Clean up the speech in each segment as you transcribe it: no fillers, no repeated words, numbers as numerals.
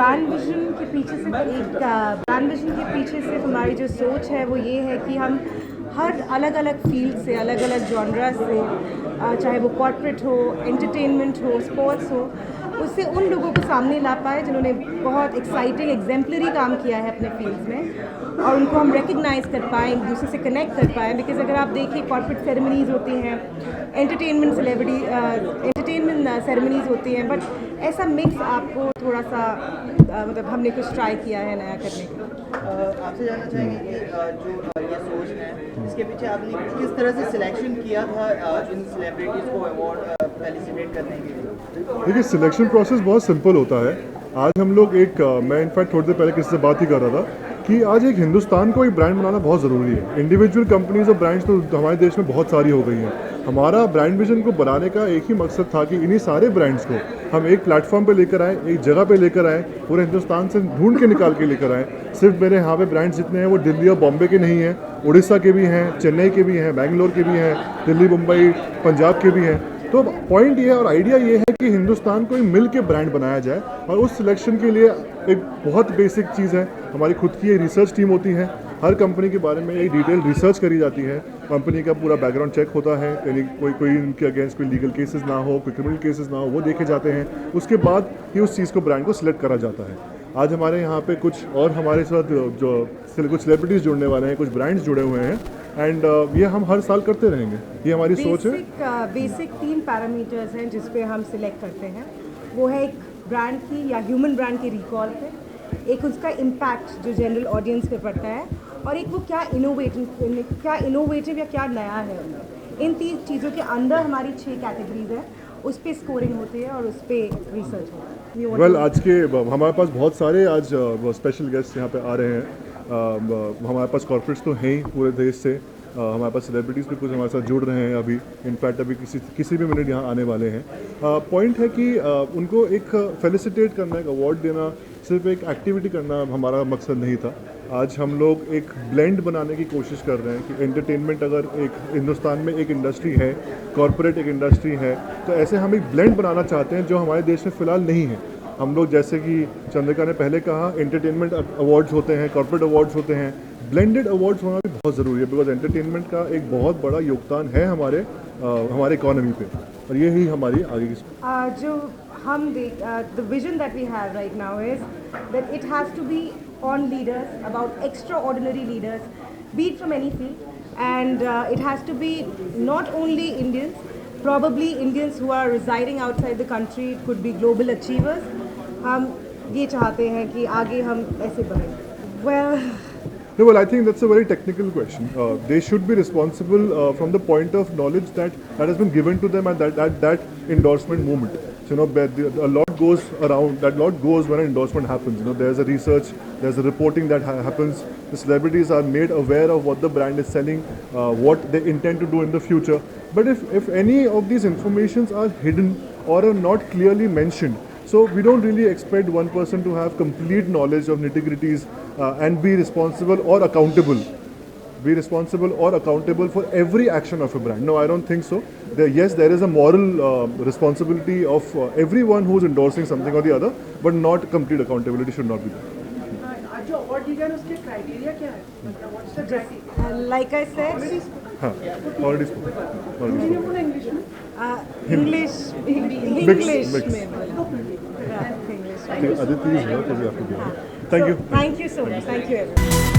Brand vision के पीछे से ब्रांड विजन के पीछे से हमारी जो सोच है वो ये है कि हम हर अलग अलग फील्ड से, अलग अलग जॉनरा से, चाहे वो कॉर्पोरेट हो, एंटरटेनमेंट हो, स्पोर्ट्स हो, उससे उन लोगों को सामने ला पाए जिन्होंने बहुत एक्साइटिंग एग्जाम्पलरी काम किया है अपने फील्ड्स में, और उनको हम रिकग्नाइज कर पाएँ, एक दूसरे से कनेक्ट कर पाएँ। बिकॉज अगर आप देखिए कॉर्पोरेट सेरेमनीज़ होती हैं, एंटरटेनमेंट सेरेमनीज़ होती हैं, बट ऐसा मिक्स आपको थोड़ा सा मतलब हमने कुछ ट्राई किया है नया करने का। आपसे जानना चाहेंगे कि जो ये सोच है इसके पीछे आपने किस तरह से सिलेक्शन किया था इन सेलिब्रिटीज़ को अवार्ड फेलिसिटेट करने के लिए? देखिए, सिलेक्शन प्रोसेस बहुत सिंपल होता है। आज हम लोग मैं इनफैक्ट थोड़ी देर पहले किसी से बात ही कर रहा था कि आज एक हिंदुस्तान को एक ब्रांड बनाना बहुत ज़रूरी है। इंडिविजुअल कंपनीज और ब्रांड्स तो हमारे देश में बहुत सारी हो गई हैं। हमारा ब्रांड विजन को बनाने का एक ही मकसद था कि इन्हीं सारे ब्रांड्स को हम एक प्लेटफॉर्म पे लेकर आए, एक जगह पे लेकर आए, पूरे हिंदुस्तान से ढूंढ के निकाल के लेकर आए। सिर्फ मेरे यहाँ पे ब्रांड्स जितने हैं वो दिल्ली और बॉम्बे के नहीं हैं, उड़ीसा के भी हैं, चेन्नई के भी हैं, बेंगलोर के भी हैं, दिल्ली, मुंबई, पंजाब के भी हैं। तो पॉइंट ये है और आइडिया ये है कि हिंदुस्तान को मिल के ब्रांड बनाया जाए, और उस सिलेक्शन के लिए एक बहुत बेसिक चीज़ है, हमारी खुद की एक रिसर्च टीम होती है। हर कंपनी के बारे में एक डिटेल रिसर्च करी जाती है, कंपनी का पूरा बैकग्राउंड चेक होता है, यानी कोई उनके अगेंस्ट कोई लीगल केसेस ना हो, कोई क्रिमिनल केसेस ना हो, वो देखे जाते हैं। उसके बाद ही उस चीज़ को ब्रांड को सिलेक्ट करा जाता है। आज हमारे यहाँ पे कुछ और हमारे साथ जो कुछ सेलिब्रिटीज़ जुड़ने वाले हैं, कुछ ब्रांड्स जुड़े हुए हैं, एंड ये हम हर साल करते रहेंगे, ये हमारी सोच है। बेसिक 3 पैरामीटर्स हैं जिस पे हम सिलेक्ट करते हैं। वो है एक ब्रांड की या ह्यूमन ब्रांड के रिकॉल पे, एक उसका इम्पैक्ट जो जनरल ऑडियंस पे पड़ता है, और एक वो क्या इनोवेटिव या क्या नया है। इन 3 चीज़ों के अंदर हमारी 6 कैटेगरीज हैं, उस पर स्कोरिंग होती है और उस पर रिसर्च होती है। वेल, आज के हमारे पास बहुत सारे आज स्पेशल गेस्ट यहाँ पे आ रहे हैं। हमारे पास कॉर्पोरेट्स तो हैं ही पूरे देश से, हमारे पास सेलिब्रिटीज़ भी कुछ हमारे साथ जुड़ रहे हैं अभी, इनफैक्ट अभी किसी भी मिनट यहाँ आने वाले हैं। पॉइंट है कि उनको एक फेलिसिटेट करना, एक अवार्ड देना, सिर्फ एक एक्टिविटी करना हमारा मकसद नहीं था। आज हम लोग एक ब्लेंड बनाने की कोशिश कर रहे हैं कि एंटरटेनमेंट अगर एक हिंदुस्तान में एक इंडस्ट्री है, कॉर्पोरेट एक इंडस्ट्री है, तो ऐसे हम एक ब्लेंड बनाना चाहते हैं जो हमारे देश में फ़िलहाल नहीं है। हम लोग, जैसे कि चंद्रिका ने पहले कहा, एंटरटेनमेंट अवार्ड्स होते हैं, कॉर्पोरेट अवार्ड्स होते हैं, ब्लेंडेड अवार्ड्स होना भी बहुत ज़रूरी है, बिकॉज एंटरटेनमेंट का एक बहुत बड़ा योगदान है हमारे इकोनॉमी पे, और यही हमारी आगे की जो हम the vision that we have right now is that it has to be on leaders, about extraordinary leaders, be it from any field, and it has to be not only Indians, probably Indians who are residing outside the country, it could be global achievers. हम ये चाहते हैं कि आगे हम ऐसे बढ़ें। Well, I think that's a very technical question. They should be responsible from the point of knowledge that has been given to them at that endorsement moment. So, a lot goes around, that lot goes when an endorsement happens. There's a research, there's a reporting that happens. The celebrities are made aware of what the brand is selling, what they intend to do in the future. But if any of these informations are hidden or are not clearly mentioned, so we don't really expect one person to have complete knowledge of nitty-gritties and be responsible or accountable. Be responsible or accountable for every action of a brand. No, I don't think so. Yes, there is a moral responsibility of everyone who's endorsing something or the other, but not complete accountability should not be there. जो award दिया गया उसके criteria क्या है? मतलब what's the criteria? Like I said, हाँ, already spoken. Hindi बोला English में? English Mix. में बोला। English। Aditi is here, so we have to give it. Thank you. Thank you so much. Thank you everyone.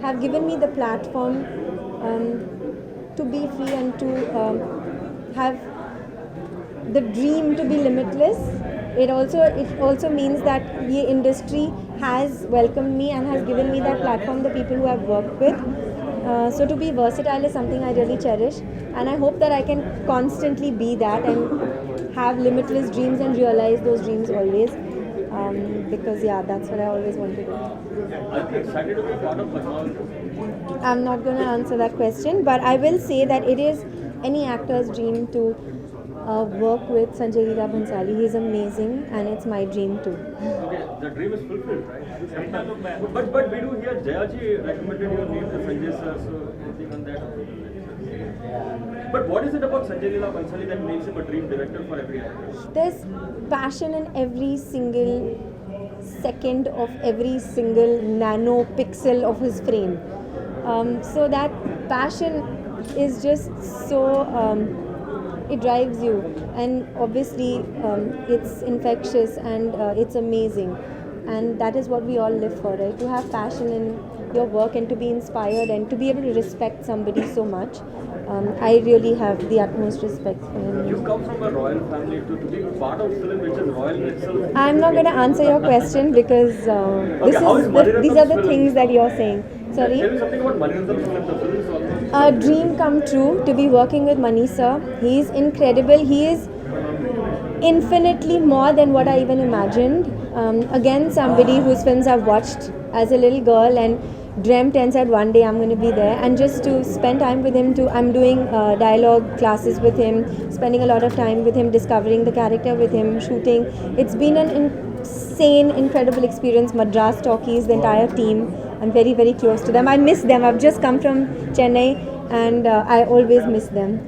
have given me the platform to be free and to have the dream to be limitless. It also means that the industry has welcomed me and has given me that platform, the people who I've worked with. So to be versatile is something I really cherish, and I hope that I can constantly be that and have limitless dreams and realize those dreams always. Because that's what I always want to do. Are you excited to be part of Padmavat? I'm not going to answer that question, but I will say that it is any actor's dream to work with Sanjay Leela Bhansali. He's amazing, and it's my dream too. Okay, the dream is fulfilled, right? But we do hear Jayaji recommended your name to Sanjay sir, so anything on that? But what is it about Sanjay Leela Bhansali that makes him a dream director for every actor? There's passion in every single second of every single nano pixel of his frame. So that passion is just so... it drives you, and obviously it's infectious and it's amazing, and that is what we all live for, right? To have passion in your work and to be inspired and to be able to respect somebody so much. I really have the utmost respect for him. You come from a royal family to be part of film which is royal in itself. I'm not going to answer your question because these are the things that you're saying. Sorry? Tell me something about Maniratnam film, the films also. A dream come true to be working with Mani sir. He is incredible. He is infinitely more than what I even imagined. Again, somebody whose films I've watched as a little girl and dreamt and said one day I'm going to be there, and just to spend time with him. I'm doing dialogue classes with him, spending a lot of time with him, discovering the character with him, shooting. It's been an insane, incredible experience. Madras Talkies, the entire team, I'm very, very close to them. I miss them. I've just come from Chennai and I always miss them.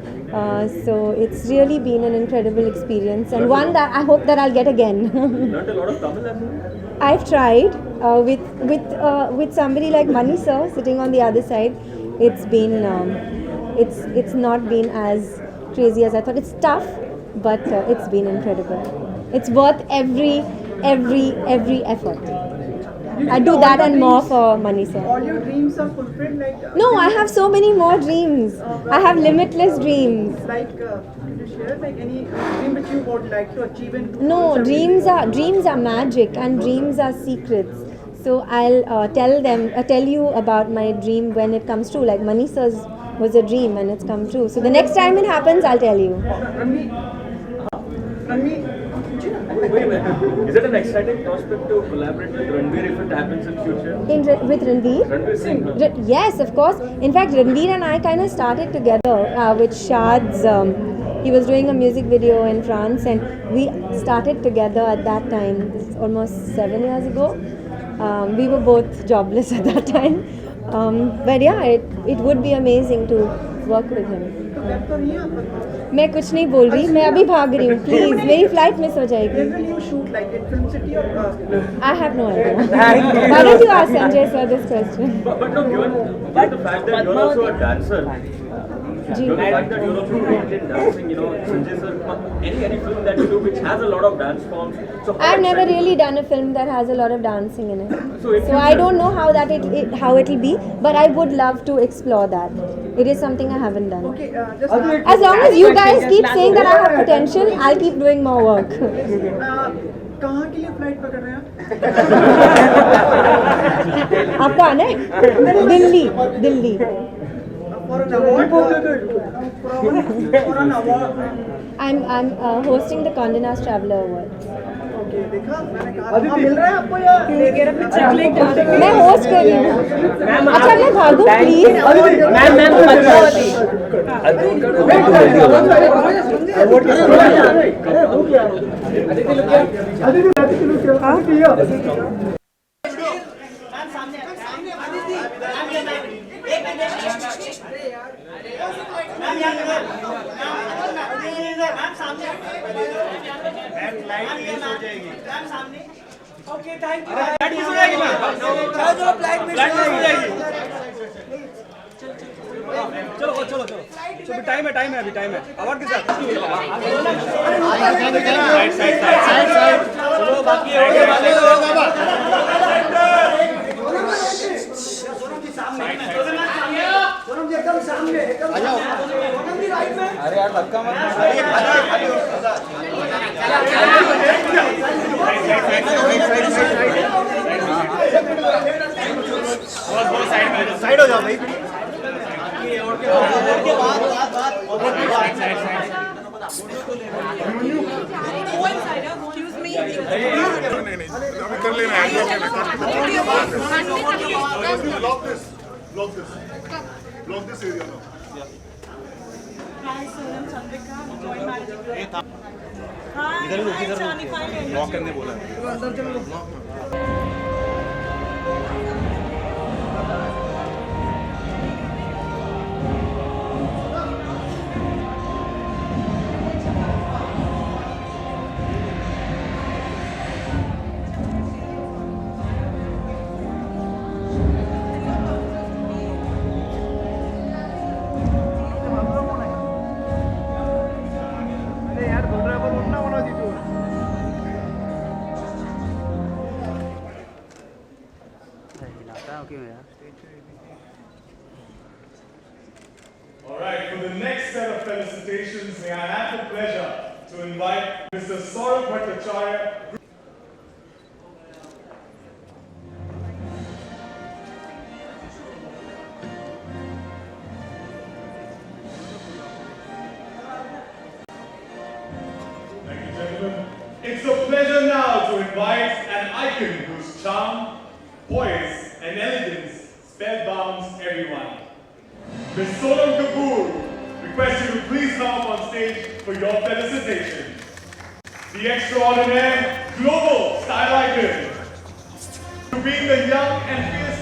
So it's really been an incredible experience, and one that I hope that I'll get again. Learned a lot of Tamil as well? I've tried with somebody like Mani sir sitting on the other side. It's been it's not been as crazy as I thought. It's tough, but it's been incredible. It's worth every effort. I do that and more for Mani sir. All your dreams are fulfilled, like No, I have so many more dreams. I have limitless dreams. Can you share like any dream which you would like to achieve in? No, dreams are magic and dreams are secrets. So I'll tell you about my dream when it comes true. Like Mani sir's was a dream and it's come true. So the next time it happens, I'll tell you. Ranveer, Wait a minute. Is it an exciting prospect to collaborate with Ranveer if it happens in future? With Ranveer? Ranveer Singh. Yes, of course. In fact, Ranveer and I kind of started together with Shad's. He was doing a music video in France, and we started together at that time. This is almost 7 years ago. We were both jobless at that time. But yeah, it would be amazing to work with him. तो back तो नहीं है आपका? मैं कुछ नहीं बोल रही, मैं अभी भाग रही हूँ. प्लीज, मेरी फ्लाइट मिस हो जाएगी. When will you shoot, like in Film City or? I have no idea. Why don't you ask Sanjay sir this question? But no, given the fact that you're also a dancer, given the fact that you're also trained in dancing, Sanjay sir, any film that you do which has a lot of dance forms. So I've never really done a film that has a lot of dancing in it. So if So I don't know how it'll be, but I would love to explore that. It is something I haven't done. Okay, just As long as you guys keep saying that I have potential, I'll keep doing more work. कहाँ के लिए flight पकड़ रहे हैं? आपका आना है? Delhi. For an award? For an award? I'm hosting the Condé Nast Traveler Awards. Okay, देखा मैंने कहा था मिल रहा है आपको या? मैं होस्ट कर रही हूँ. अच्छा मैं भागूं please. Okay, thank you. Flight miss हो जाएगी मैम. चलो फ्लाइट मिस हो जाएगी. चलो टाइम है अभी टाइम है. अवार्ड के साथ साइड चलो बाकी है. एकदम सामने एकदम सोनम जी राइट में अरे यार धक्का मत साइड हो जाओ भाई कर लेना block this area now. Hi, Sonam Chandrika. I'm joint manager. Hi, Chani, fine. Lock करने बोला अरे यार बोल रहा है बोल उठना होना जी तू All right, for the next set of felicitations, may I have the pleasure to invite Mr. Saurabh Bhattacharya. Thank you, gentlemen. It's a pleasure now to invite an icon whose charm, poise, and elegance spellbounds everyone. Ms. Sonam Kapoor, request you to please come up on stage for your felicitation. The extraordinaire global style icon, to being the young and fierce.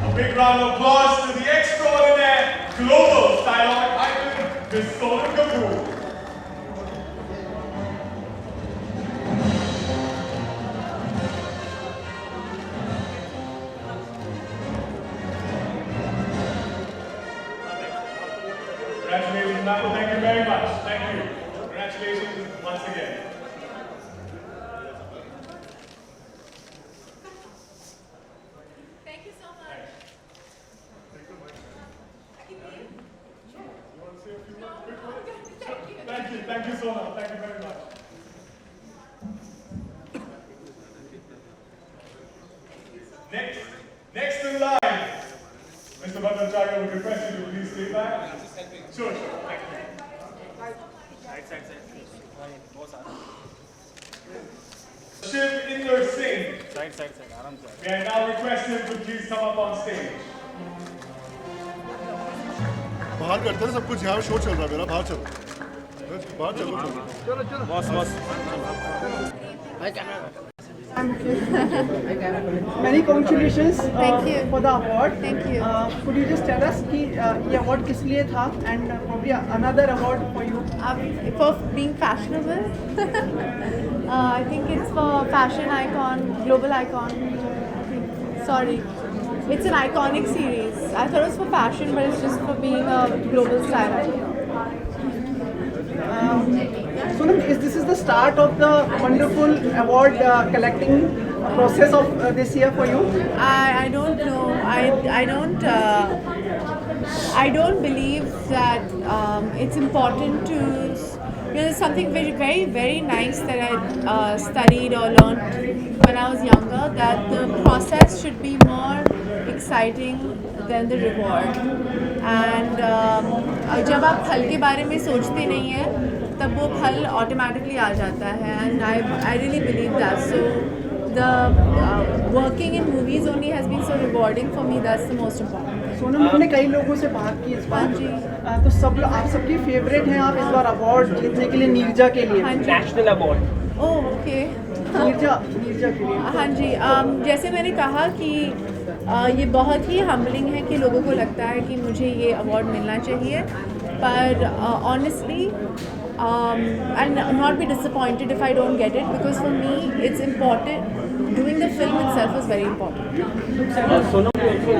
A big round of applause to the extraordinaire global style icon, Ms. Sonam Kapoor. Congratulations, Michael. Thank you very much. Thank you. Congratulations once again. Thank you so much. Thank you so much. Thank you very much. Next in line, Mr. Bhattacharya, would request you to please stay back. Sure. Thank you. Shiv Inder Singh. May I now request him to please come up on stage. बाहर करते हैं सब कुछ यहाँ show चल रहा है मेरा बाहर चलो बाहर चलो Many congratulations Thank you. for the award. Thank you. Could you just tell us कि ये award किस लिए था and probably another award for you? For being fashionable. I think it's for fashion icon, global icon. Sorry. It's an iconic series. I thought it was for fashion, but it's just for being a global style icon. Sonam, this is the start of the wonderful award collecting process of this year for you? I don't know. I don't believe that it's important to. There's something very nice that I studied or learned when I was younger. That the process should be more exciting than the reward. And जब आप फल के बारे में सोचते नहीं हैं, तब वो फल automatically आ जाता है. And I really believe that. So the working in movies only has been so rewarding for me. That's the most important. Sonam, हमने कई लोगों से बात की इस बार तो सब आप सबकी फेवरेट हैं आप इस बार अवार्ड जीतने के लिए नीरजा के लिए national award oh okay Neerja Neerja के लिए हाँ जी जैसे मैंने कहा कि ये बहुत ही हम्बलिंग है कि लोगों को लगता है कि मुझे ये अवार्ड मिलना चाहिए पर honestly I'll not be disappointed if I don't get it because for me it's important doing the film itself is very important. Sonam, also here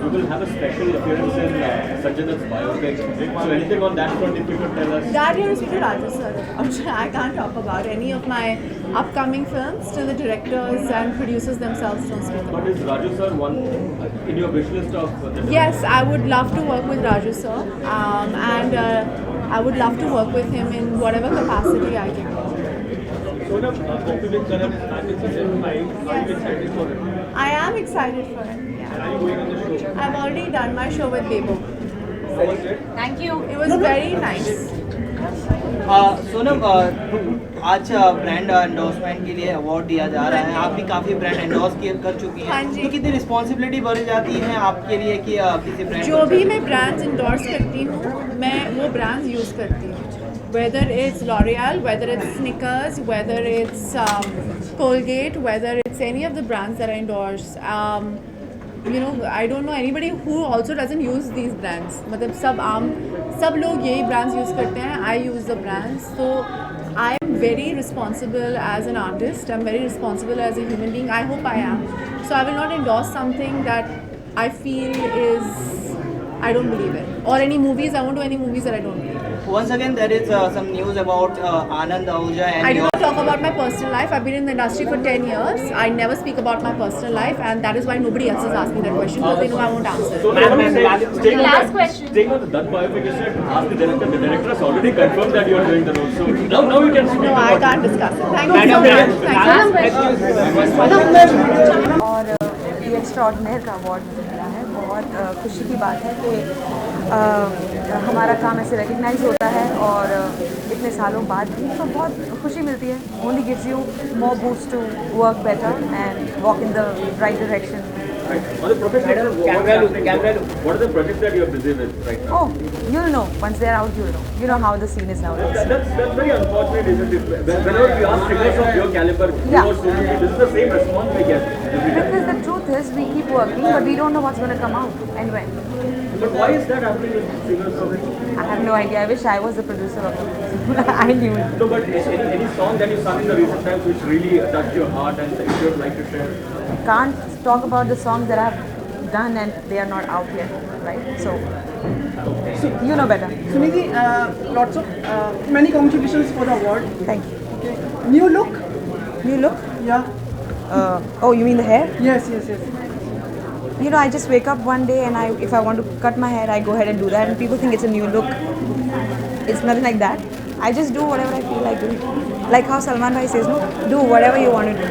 you will have a special appearance in Sanjay Dutt's biopic. So anything on that front, if you could tell us? That here is to Raju sir. I can't talk about any of my upcoming films till the directors and producers themselves don't speak about. But is Raju sir one in your wish list of the Yes, I would love to work with Raju sir, and I would love to work with him in whatever capacity I can. Sonam, Popular Karan is back in season 5. Are you excited for it? I am excited for it. Yeah. Are you going on the show? I've already done my show with Bebo. How was it? Thank you. It was very nice. Sonam, आज brand endorsement के लिए award दिया जा रहा है, आप भी काफ़ी ब्रांड एंडोर्स कर चुकी हाँ हैं, जी। तो कितनी रिस्पॉन्सिबिलिटी बढ़ जाती है आपके लिए कि किसी ब्रांड जो भी मैं ब्रांड्स इंडोर्स करती हूँ मैं वो ब्रांड्स यूज़ करती हूँ, whether it's L'Oreal, whether it's Snickers, whether it's Colgate, whether it's any of the brands that I endorse. You know, I don't know anybody who also doesn't use these brands. मतलब सब लोग यही brands use करते हैं. I use the brands, so I am very responsible as an artist. I'm very responsible as a human being. I hope I am. So I will not endorse something that I feel I don't believe in. Or any movies. I won't do any movies that I don't believe in. Once again, there is some news about Anand Ahuja and I do not talk about my personal life. I've been in the industry for 10 years. I never speak about my personal life, and that is why nobody else has asked me that question because they know I won't answer. So last question. Staying on the Dutt biopic, you said ask the director. The director has already confirmed that you are doing the role. So now you can speak No, about I can't discuss it. Thank you so much. Thank you. और ये extraordinary का award मुझे मिला है। बहुत खुशी की बात है कि हमारा काम ऐसे रिकग्नाइज होता है और इतने सालों बाद भी तो बहुत खुशी मिलती है। Only gives you more boost to work better and walk in the right direction. On the professional, what are the projects that you are busy with right now? Oh, you'll know once they're out. You'll know. You know how the scene is now. That's very unfortunate, isn't it? Whenever we ask singers of your caliber, Yeah. this is the same response we get. Because the truth is, we keep working, but we don't know what's going to come out and when. But why is that happening with singers of it? I have no idea. I wish I was the producer of it. I knew it. No, but any song that you sung in the recent times which really touched your heart and if you would like to share? Can't talk about the songs that I've done and they are not out yet, right? So you know better. Sunidhi, lots of many congratulations for the award. Thank you. Okay. New look? New look? Yeah. Oh, you mean the hair? Yes. You know, I just wake up one day and if I want to cut my hair, I go ahead and do that, and people think it's a new look. It's nothing like that. I just do whatever I feel like doing. Like how Salman Bhai says, no, do whatever you want to do.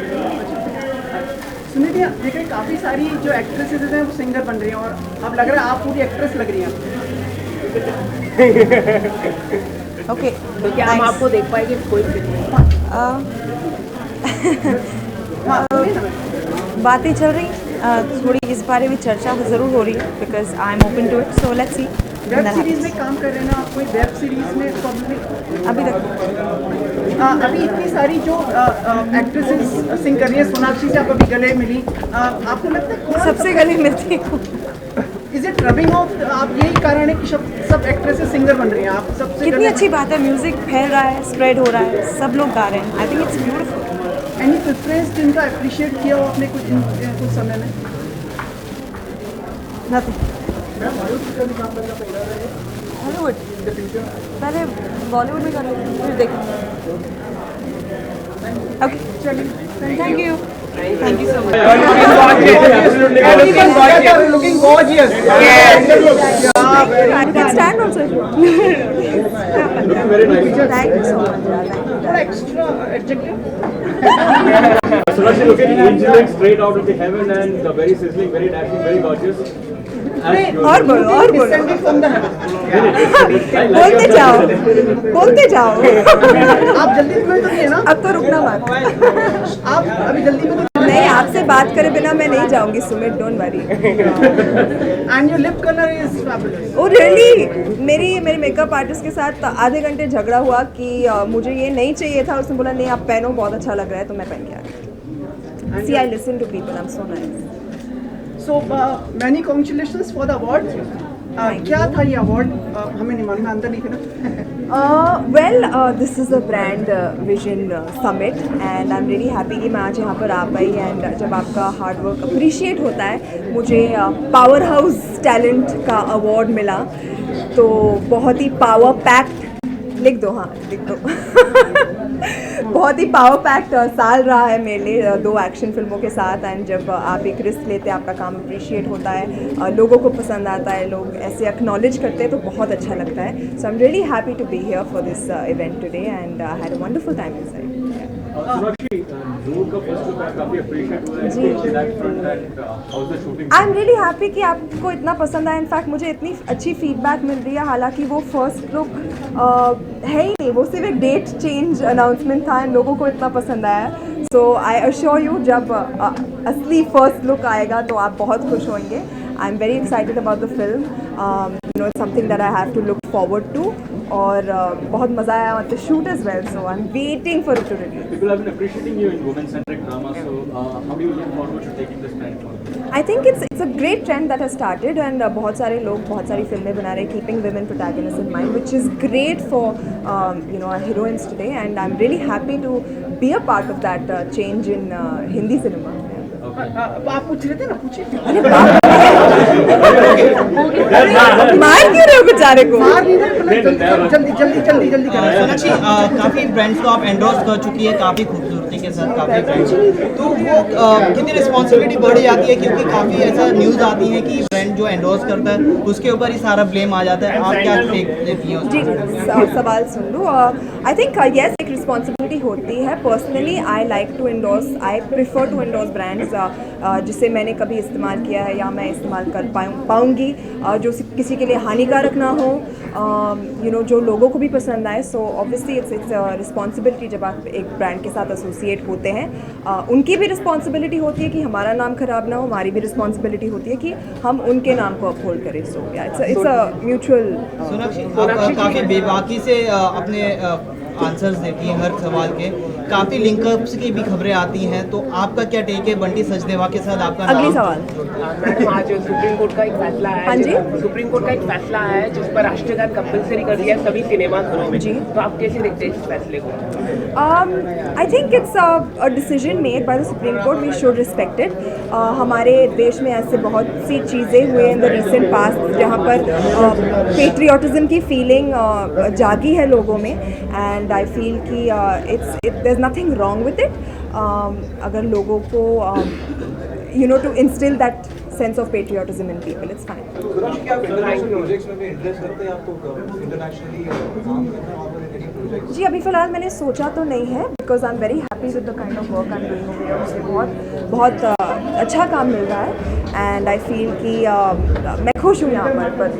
Sunidhi, देखिए काफ़ी सारी जो actresses हैं वो singer बन रही हैं और अब लग रहा है आप पूरी एक्ट्रेस लग रही हैं। Okay. तो क्या हम आपको देख पाएंगे कोई बातें चल रही थोड़ी इस बारे में चर्चा ज़रूर हो रही है because I am open to it so let's see. Web series में काम कर रहे हैं ना आप, कोई वेब सीरीज में probably अभी तक अभी इतनी सारी जो एक्ट्रेसेस सिंग कर रही हैं, सोनाक्षी से आप अभी गले मिली, आपको लगता है सबसे गले मिलती हूँ। Is it rubbing of? आप यही कारण है कि सब एक्ट्रेसेस सिंगर बन रही हैं, आप सबसे कितनी अच्छी बात है, म्यूजिक फैल रहा है, स्प्रेड हो रहा है, सब लोग गा रहे हैं। I think it's beautiful. Any preference जिनका अप्रिशिएट किया हो आपने कुछ समय में? नथिंग। हॉलीवुड पहले बॉलीवुड में कर लेते हैं फिर देखेंगे। ओके चलिए, thank you so much. Looking gorgeous. You can stand also. Very nice. Thank you so much. What extra adjective? Sonakshi looking angelic straight out of the heaven and very sizzling, very dashing, very gorgeous. और बोलो Descended from the heaven. बोलते जाओ आप जल्दी में तो नहीं है ना? अब तो रुकना मत। आप अभी जल्दी में तो नहीं, आपसे बात करे बिना मैं नहीं जाऊंगी Sumit, don't worry. And your lip color is fabulous. Oh really, मेरे मेकअप आर्टिस्ट के साथ आधे घंटे झगड़ा हुआ कि मुझे ये नहीं चाहिए था, उसने बोला नहीं आप पहनो, बहुत अच्छा लग रहा है, तो मैं पहन के आ गई। See, I listen to people, I'm so nice. So many congratulations for the award. क्या था ये अवार्ड? हमें नहीं मालूम, अंदर नहीं थे ना। This is a brand vision summit and I'm really happy कि मैं आज यहाँ पर आ पाई and जब आपका हार्ड वर्क अप्रिशिएट होता है, मुझे पावर हाउस टैलेंट का अवार्ड मिला, तो बहुत ही पावर पैक्ड, लिख दो, हाँ लिख दो बहुत ही पावर पैक्ड साल रहा है मेरे लिए 2 एक्शन फिल्मों के साथ। एंड जब आप एक रिस्क लेते हैं, आपका काम अप्रिशिएट होता है, लोगों को पसंद आता है, लोग ऐसे एक्नॉलेज करते हैं, तो बहुत अच्छा लगता है। So I am really happy to be here for this event today and I had a wonderful time inside. I am really happy कि आपको इतना पसंद आया। इनफैक्ट मुझे इतनी अच्छी फीडबैक मिल रही है, हालांकि वो फर्स्ट लुक है ही नहीं, वो सिर्फ एक डेट चेंज अनाउंसमेंट था एंड लोगों को इतना पसंद आया। सो आई अश्योर यू, जब असली फर्स्ट लुक आएगा तो आप बहुत खुश होंगे। I am very excited about the film, you know it's something that I have to look forward to, और बहुत मज़ा आया on the shoot as well, so I am waiting for it to release. People have been appreciating you in women-centric drama, so how do you look forward to taking this trend forward? I think it's a great trend that has started and बहुत सारे लोग बहुत सारी फिल्में बना रहे हैं keeping women protagonists in mind, which is great for you know our heroines today, and I'm really happy to be a part of that change in Hindi cinema. आप पूछ रहे थे ना, पूछिए। मार क्यों रहे हो बेचारे को? मार नहीं रहे, जल्दी जल्दी जल्दी जल्दी करें। सोनाक्षी, काफ़ी ब्रांड्स को आप एंडोर्स कर चुकी है, काफ़ी खूबसूरती के साथ काफ़ी ब्रांड्स, तो वो कितनी रिस्पॉन्सिबिलिटी बढ़ जाती है, क्योंकि काफ़ी ऐसा न्यूज़ आती है कि ब्रांड जो एंडोर्स करता है उसके ऊपर ही सारा ब्लेम आ जाता है, आप क्या देती हैं? जी, सवाल सुन लो। आई थिंक येस, एक रिस्पॉन्सिबिलिटी होती है। Personally I like to endorse, I prefer to endorse brands जिसे मैंने कभी इस्तेमाल किया है या मैं इस्तेमाल कर पाऊँगी, जो किसी के लिए हानिकारक ना हो, यू नो जो लोगों को भी पसंद आए। सो ऑब्वियसली इट्स रिस्पॉन्सिबिलिटी, जब आप एक ब्रांड के साथ एसोसिएट होते हैं, उनकी भी रिस्पॉन्सिबिलिटी होती है कि हमारा नाम खराब ना हो, हमारी भी रिस्पॉन्सिबिलिटी होती है कि हम उनके नाम को अपहोल्ड करें। So it's a mutual. Sonakshi, आप काफ़ी बेबाकी से अपने आंसर्स देती हैं हर सवाल के, काफ़ी लिंकअप्स की भी खबरें आती हैं, तो आपका क्या टेक है बंटी सचदेवा के साथ आपका अगली नाम? सवाल। मैडम, आज सुप्रीम कोर्ट का एक फैसला है। हाँ जी? सुप्रीम कोर्ट का एक फैसला है जिस पर राष्ट्रीय गान कंपलसरी कर दिया है सभी सिनेमा घरों में। जी। तो आप कैसे देखते हैं इस फैसले को? I think it's a decision made by the Supreme Court. We should respect it. हमारे देश में ऐसे बहुत सी चीज़ें हुए इन द रिसेंट पास्ट जहाँ पर पेट्रियाटिज़म की फीलिंग जागी है लोगों में, एंड आई फील कि there is nothing wrong with it. अगर लोगों को you know to instil that sense of patriotism in people, it's fine. जी, अभी फ़िलहाल मैंने सोचा तो नहीं है, because I am very happy with the kind of work I am doing over here. मुझे बहुत अच्छा काम मिल रहा है एंड आई फील कि मैं खुश हूँ यहाँ पर। बट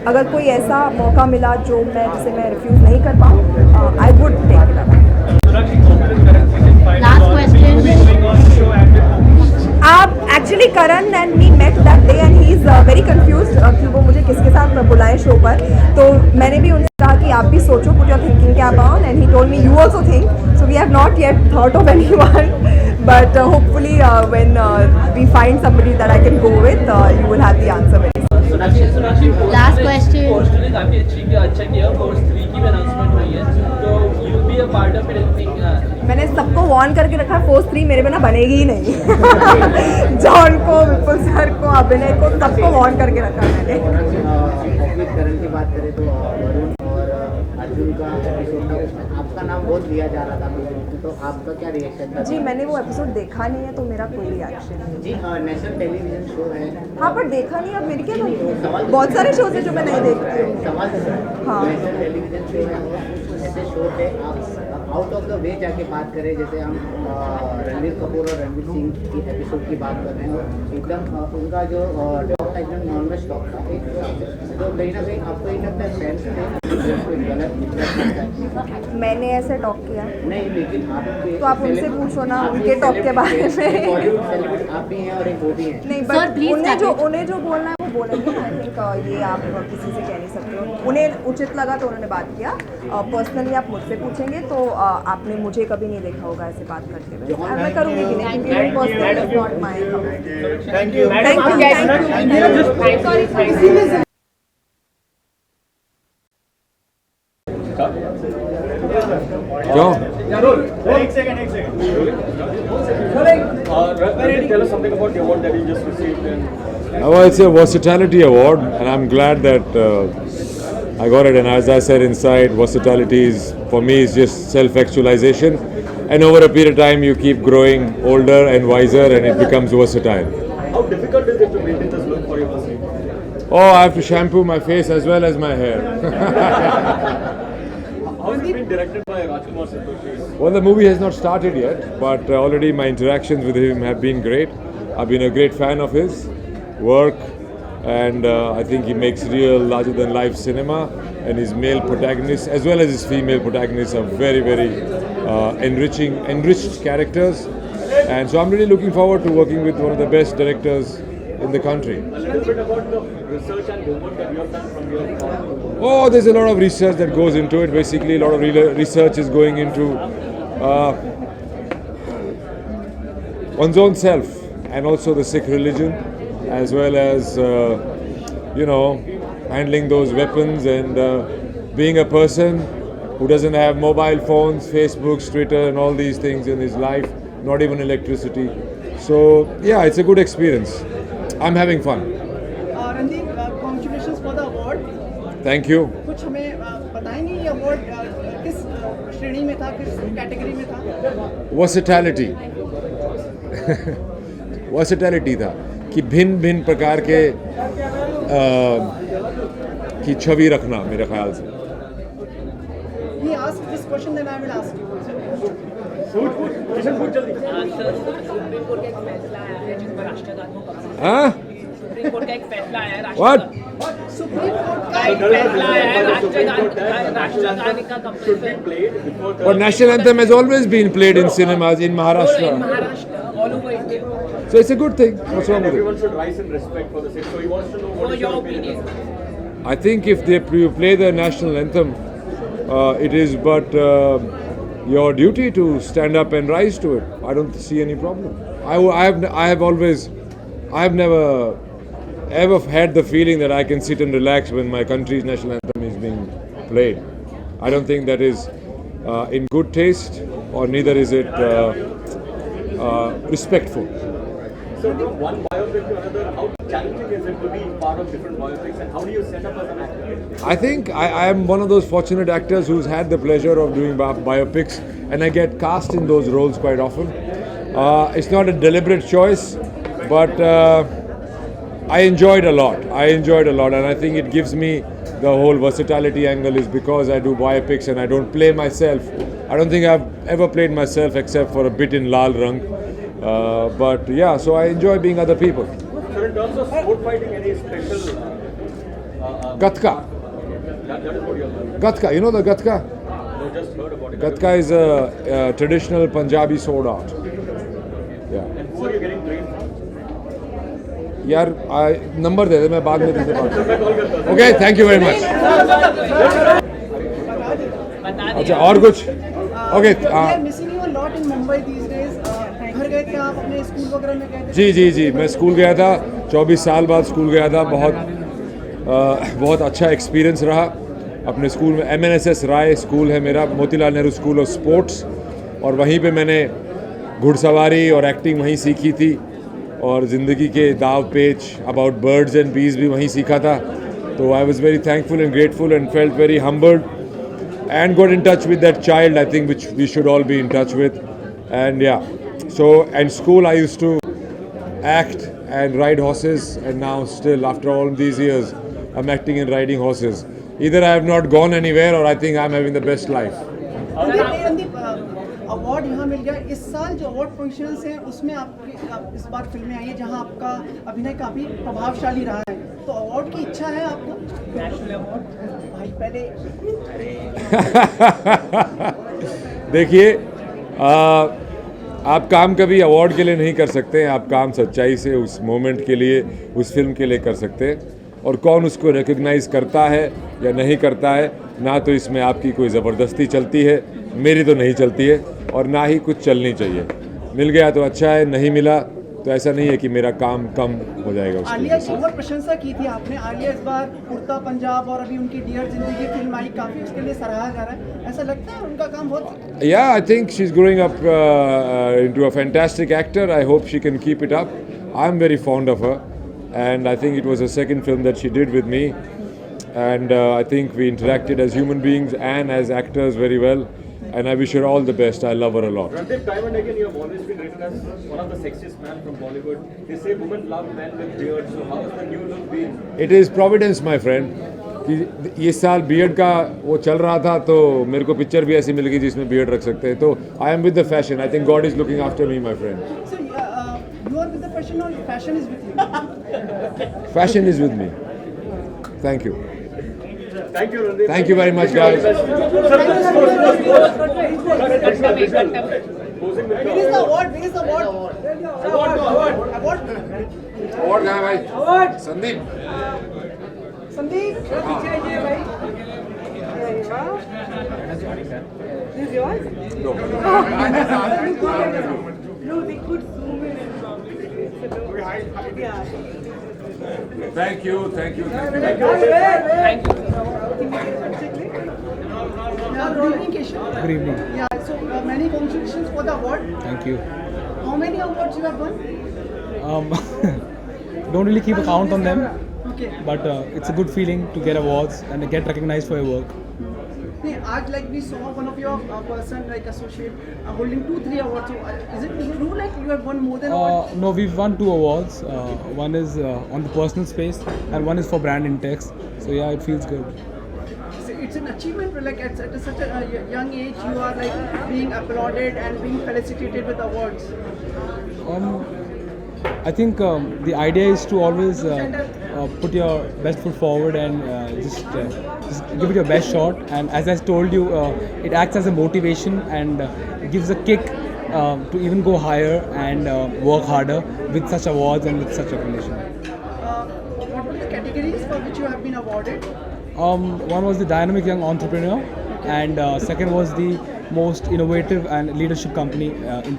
अगर कोई ऐसा मौका मिला जिसे मैं रिफ्यूज़ नहीं कर पाऊँ, I would take it up. आप actually Karan and me met that day and he is very confused कि वो मुझे किसके साथ बुलाएं शो पर। तो मैंने भी उनसे कहा कि आप भी सोचो, put your thinking cap on, and he told me you also think. So we have not yet thought of anyone, but hopefully when we find somebody that I can go with, you will have the answer very soon. Last question. काफी अच्छा किया, force 3 की भी announcement हुई है, तो you will be a part of it. मैंने सबको वार्न करके रखा, फोर्स 3 मेरे बिना बनेगी ही नहीं। जॉन को, विपुल सर को, अभिनय को, सबको वार्न करके रखा मैंने। करण की बात करें तो वरुण और अर्जुन का एपिसोड था, उसमें आपका नाम बहुत लिया जा रहा था, तो आपका क्या रिएक्शन था? जी, मैंने वो एपिसोड देखा नहीं है, तो मेरा कोई रिएक्शन नहीं। जी, नेशनल टेलीविजन शो है। हाँ, पर देखा नहीं, अब मेरी क्या गलती? बहुत सारे शोज हैं जो मैं नहीं देखती हूँ। सवाल हाँ, नेशनल टेलीविजन शो है, ऐसे शो पे आप आउट ऑफ द वे जाके बात करें, जैसे हम रणबीर कपूर और रणवीर सिंह की एपिसोड की बात कर रहे हैं, एकदम उनका जो टॉक था एकदम नॉर्मल टॉक था, तो कहीं ना कहीं आपको ये लगता है फैंस ने गलत? मैंने ऐसे टॉक किया नहीं, लेकिन आपके तो आप उनसे पूछो ना उनके टॉक के बारे में। बॉलीवुड सेलिब्रिटी आप भी हैं और एक वो भी हैं। नहीं, बट उन्हें जो बोलना है वो बोलेंगे। आई थिंक ये आप किसी से कह नहीं सकते हो। उन्हें उचित लगा तो उन्होंने बात किया। पर्सनली आप मुझसे पूछेंगे तो आपने मुझे कभी नहीं देखा होगा ऐसे बात करते हुए। मैं करूँगी कि नहीं, क्योंकि personally is not my comment. Thank you. Thank you. क्यों? Ranveer, tell us something about the award that you just received. Well, it's a versatility award, and I'm glad that I got it. And as I said inside, versatility is, for me, is just self-actualization. And over a period of time, you keep growing older and wiser, and it becomes versatile. How difficult is it to maintain this look for your personality? Oh, I have to shampoo my face as well as my hair. How has it been directed by Rajkumar Santoshi? Well, the movie has not started yet, but already my interactions with him have been great. I've been a great fan of his work, and I think he makes real larger-than-life cinema, and his male protagonists as well as his female protagonists are very, very enriched characters, and so I'm really looking forward to working with one of the best directors in the country. A little bit about the research and homework that you have done from your part. Oh, there's a lot of research that goes into it. Basically, a lot of research is going into one's own self and also the Sikh religion, as well as, handling those weapons and being a person who doesn't have mobile phones, Facebooks, Twitter, and all these things in his life, not even electricity. So, yeah, it's a good experience. I'm having fun. Randeep, congratulations for the award. Thank you. कुछ हमें बताएंगे ये award किस श्रेणी में था, किस category में था? वर्सेटैलिटी वर्सेटैलिटी था कि भिन्न भिन्न प्रकार के की छवि रखना, मेरे ख्याल से. He asked this question, then I will ask you. Supreme court का एक फैसला आया है जिस पर राष्ट्रगान को हाँ? सुप्रीम कोर्ट का एक फैसला आया है What? सुप्रीम कोर्ट का एक फैसला आया है राष्ट्रगान का compulsory. But national anthem has always been played in cinemas in Maharashtra. Maharashtra all over India. So it's a good thing. What's wrong with Everyone it? should rise in respect for the Sikh. So he wants to know what For is your your opinion. opinion. I think if they play the national anthem, it is but your duty to stand up and rise to it. I don't see any problem. I have never ever had the feeling that I can sit and relax when my country's national anthem is being played. I don't think that is in good taste, or neither is it respectful. So from one biopic to another, how challenging is it to be part of different biopics, and how do you set up as an actor? I think I am one of those fortunate actors who's had the pleasure of doing biopics, and I get cast in those roles quite often. It's not a deliberate choice, but I enjoyed a lot, and I think it gives me the whole versatility angle is because I do biopics and I don't play myself. I don't think I've ever played myself except for a bit in Lal Rang. But yeah, so I enjoy being other people. So in terms of sport fighting, any special? Gatka. That is what you're learning. Gatka, you know the Gatka? No, just heard about it. Gatka is a traditional Punjabi sword art. Yeah. And who are you getting trained from? यार number दे दे, मैं बाद में तुझे बात करूँ. Okay, thank you very much. अच्छा, और कुछ? Okay. We are missing you a lot in Mumbai these days. घर गए थे आप अपने स्कूल वगैरह में गए थे? जी, मैं स्कूल गया था. 24 साल बाद स्कूल गया था. बहुत अच्छा एक्सपीरियंस रहा अपने स्कूल में. MNSS राय स्कूल है मेरा, Motilal Nehru school of sports, और वहीं पे मैंने घुड़सवारी और एक्टिंग वहीं सीखी थी, और ज़िंदगी के दाव पेच अबाउट बर्ड्स एंड बीज भी वहीं सीखा था. तो I was very thankful and grateful and felt very humbled and got in touch with that child, I think, which we should all be in touch with. And yeah, so and school I used to act and ride horses, and now still after all these years I'm acting and riding horses. Either I have not gone anywhere or I think I'm having the best life. Award यहाँ मिल गया. इस साल जो award functions हैं उसमें आपकी इस बार फिल्में आई हैं जहाँ आपका अभिनय काफ़ी प्रभावशाली रहा है, तो अवार्ड की इच्छा है आपको? नेशनल अवार्ड भाई पहले देखिए, आप काम कभी अवार्ड के लिए नहीं कर सकते हैं. आप काम सच्चाई से उस मोमेंट के लिए, उस फिल्म के लिए कर सकते हैं, और कौन उसको रिकग्नाइज़ करता है या नहीं करता है, ना तो इसमें आपकी कोई ज़बरदस्ती चलती है, मेरी तो नहीं चलती है, और ना ही कुछ चलनी चाहिए. मिल गया तो अच्छा है, नहीं मिला तो ऐसा नहीं है कि मेरा काम कम हो जाएगा उसकी आलिया वजह की बहुत प्रशंसा की थी आपने। आलिया इस बार उड़ता पंजाब और अभी उनकी डियर जिंदगी फिल्म आई, काफ़ी उसके लिए सराहा जा रहा है। ऐसा लगता है उनका काम बहुत से. Yeah, I think she's growing up into a fantastic actor. I hope she can keep it up. I'm very fond of her, and I think it was the second film that she did with me, and I think we interacted as human beings and as actors very well. And I wish her all the best. I love her a lot. Ranveer, time and again you have always been written as one of the sexiest men from Bollywood. They say women love men with beards. So how has the new look been? It is Providence, my friend. कि ये साल beard का वो चल रहा था तो मेरे को पिक्चर भी ऐसी मिल गई जिसमें बियर्ड रख सकते हैं. तो I am with the fashion. I think God is looking after me, my friend. So you are with the fashion or fashion is with you? Fashion is with me. Thank you. Thank you, Ranveer. Thank you very much, guys. Where is the award? Where is the award? Award. और कहाँ भाई? संदीप. संदीप पीछे आइए भाई. अरे वाह. This is yours? No. No, they could zoom in. Yeah. Thank you. Thank you. Thank you. Good evening, Keshav. Good evening. Yeah, so many congratulations for the award. Thank you. How many awards you have won? Don't really keep a count on them, Okay. but it's a good feeling to get awards and get recognized for your work. Nee, आज like we saw one of your person like associate holding 2-3 awards. So is it true like you have won more than one? No, we've won 2 awards. One is on the personal space and one is for brand Intex. So yeah, it feels good. It's an achievement. Like at such a young age, you are like being applauded and being felicitated with awards. I think the idea is to always put your best foot forward and just give it your best shot. And as I told you, it acts as a motivation and gives a kick to even go higher and work harder with such awards and with such recognition. What were the categories for which you have been awarded? One was the dynamic young entrepreneur, and second was the most innovative and leadership company in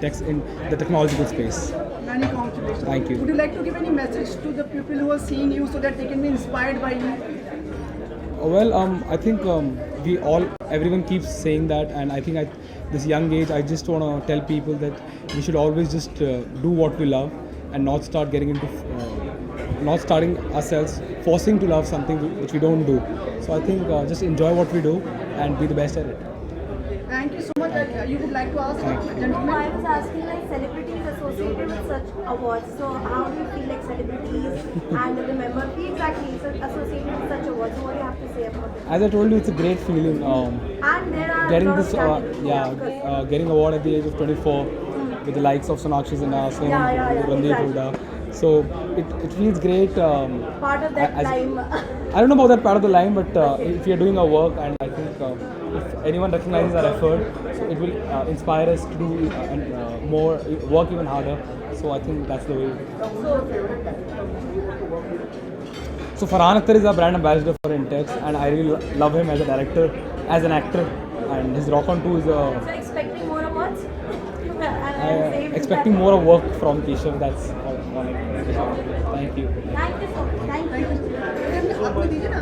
the technological space. Many congratulations. Thank you. Would you like to give any message to the people who are seeing you so that they can be inspired by you? Well, I think everyone keeps saying that, and I think at this young age, I just want to tell people that we should always just do what we love and not start getting into, not starting ourselves forcing to love something which we don't do. So I think just enjoy what we do and be the best at it. Thank you so much. You would like to ask a gentleman? I was asking like celebrities associated with such awards. So how do you feel like celebrities and the member exactly associated with such awards? So what do you have to say about it? As I told you, it's a great feeling. And there are Getting a lot this, of categories, getting award at the age of 24 with the likes of Sonakshi Sinha, Ranveer Hooda. So it feels great. part of that climb. I don't know about that part of the line, but if we are doing our work, and I think if anyone recognizes our effort, so it will inspire us to do more, work even harder. So I think that's the way. So Farhan Akhtar is our brand ambassador for Intex, and I really love him as a director, as an actor, and his Rock On 2 is So expecting more awards? expecting more of work from Keshav. That's all I can say. Thank you. Thank you so much. Thank you. आपको दीजिए ना.